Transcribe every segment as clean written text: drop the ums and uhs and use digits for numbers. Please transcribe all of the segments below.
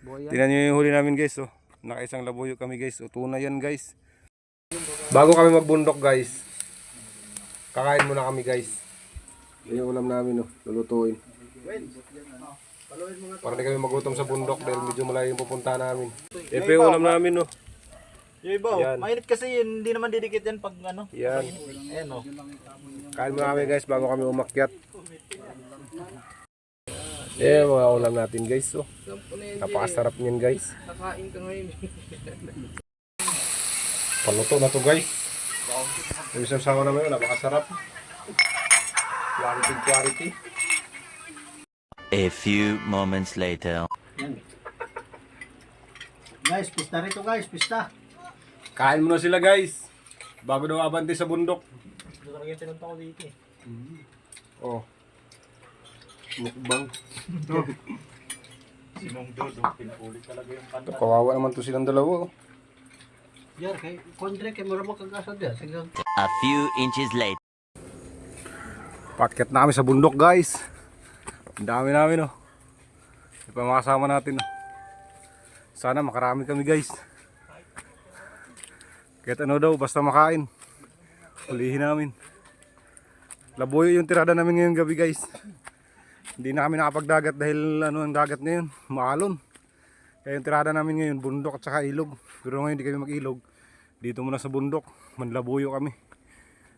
Tingnan nyo yung huli namin guys. Oh. Nakaisang labuyo kami guys. Oh, tuna yan guys. Bago kami magbundok guys, kakain muna kami guys. Yan yung ulam namin. Oh. Lulutuin. Para di kami magutom sa bundok dahil medyo malayo yung pupunta namin. Ito yung ulam namin. Oh. Yung iba, mainit kasi yun, hindi naman didikit yan pag ano. Yan. Ayan o. Kain muna kami guys bago kami umakyat. Eh, mga ulam natin guys. Oh. Napakasarap niyan guys. Kakain ka ngayon. Paluto na to guys. Yung isang sawa naman yun, napakasarap. Quality. A few moments later. Guys, pista rito guys, pista. Kain muna sila guys. Bago daw abante sa bundok. Ito talaga yung tinunta ko dito eh. Oh. Mukbang. Sinong dodo, pinulit talaga yung kanta. Kawawa naman to silang dalawa. Oh. Yan, kay Kondre, kay Mura mo kagasa dyan. Sige. A few inches later. Pakyat na kami sa bundok guys. Ang dami namin oh. Yung pa mga kasama natin oh. Sana makarami kami guys. Kahit ano daw, basta makain. Hulihin namin. Labuyo yung tirada namin ngayong gabi guys. Hindi na kami nakapagdagat dahil ano ang dagat ngayon, maalon. Kaya yung tirada namin ngayon, bundok at saka ilog. Pero ngayon hindi kami mag-ilog. Dito muna sa bundok, manlabuyo kami.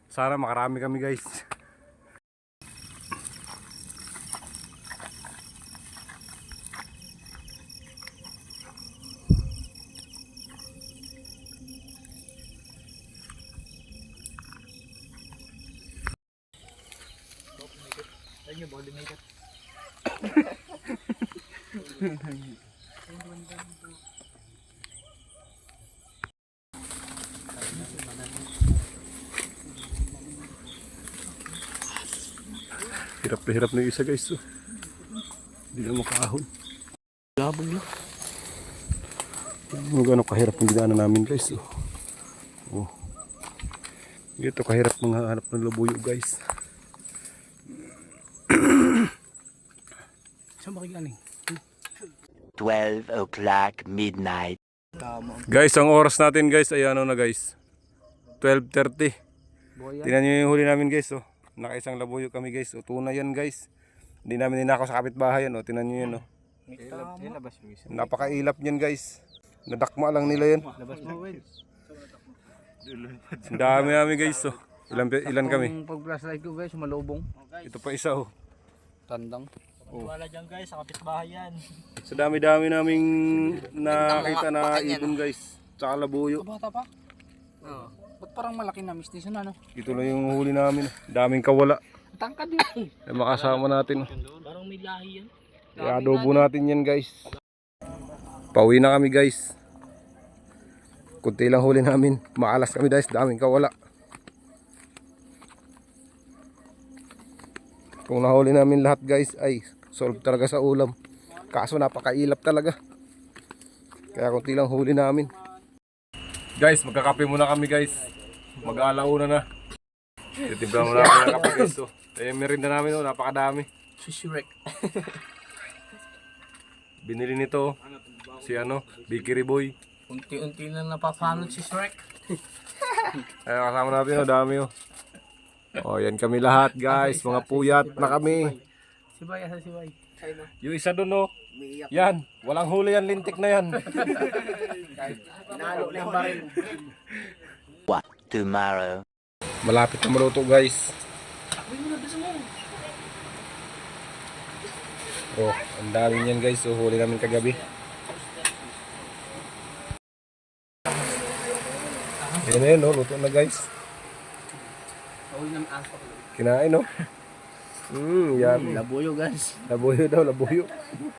Sana makarami kami guys. Ayun yung body makeup. Hirap na hirap na yung isa guys. Oh. Hindi na makahon. Labog lang. Gano'n kahirap ang ginana namin guys. Oh. Oh. Dito kahirap manghanap ng labuyo guys. Saan ba kayo galing? 12 o'clock midnight. Guys, ang oras natin guys ay ano na guys. 12:30. Tingnan nyo yung huli namin guys. Oh. Nakaisang labuyo kami guys. O, tuna yan guys. Hindi namin ninakaw sa kapitbahay yan. O, tingnan nyo yan. Oh. Napakailap niyan guys. Nadakma lang nila yan. Labas mo, Wed. Ang dami namin guys. Oh. Ilan kami? Pag-flashlight ko guys, malubong. Ito pa isa. Oh. Tandang. Wala dyan guys, sa kapitbahay yan. Sa dami-dami naming nakita na ibon guys. Tsaka labuyo. Bata pa? Oo. Ba't parang malaki na miss niya ano? Ito lang yung huli namin. Daming kawala. Tangkad yun. Ay makasama natin. Parang may lahi yan. I-adobo natin yan guys. Pauwi na kami guys. Kunti lang huli namin. Maalas kami guys. Daming kawala. Kung nahuli namin lahat guys ay solve talaga sa ulam. Kaso napakailap talaga. Kaya kunti lang huli namin. Guys, magkakape muna kami guys. Mag-aalauna na. Titimpla muna kami ng kape guys. So, merinda namin oh, napakadami. Si Shrek. Binili nito si ano, Bikiri Boy. Unti-unti na napapanod si Shrek. Ay kasama natin oh, dami oh. Oh, yan kami lahat guys, mga puyat na kami. Si Bay, asa si Bay? Yung isa doon oh. Yan, walang huli yan, lintik na yan. Nalo na yung baril. What? Tomorrow. Malapit na maluto guys. Oh, ang dami niyan guys. So, huli namin kagabi. Yan na yun, oh, luto na guys. Kinain, no? Yan. Labuyo guys. Labuyo daw, labuyo.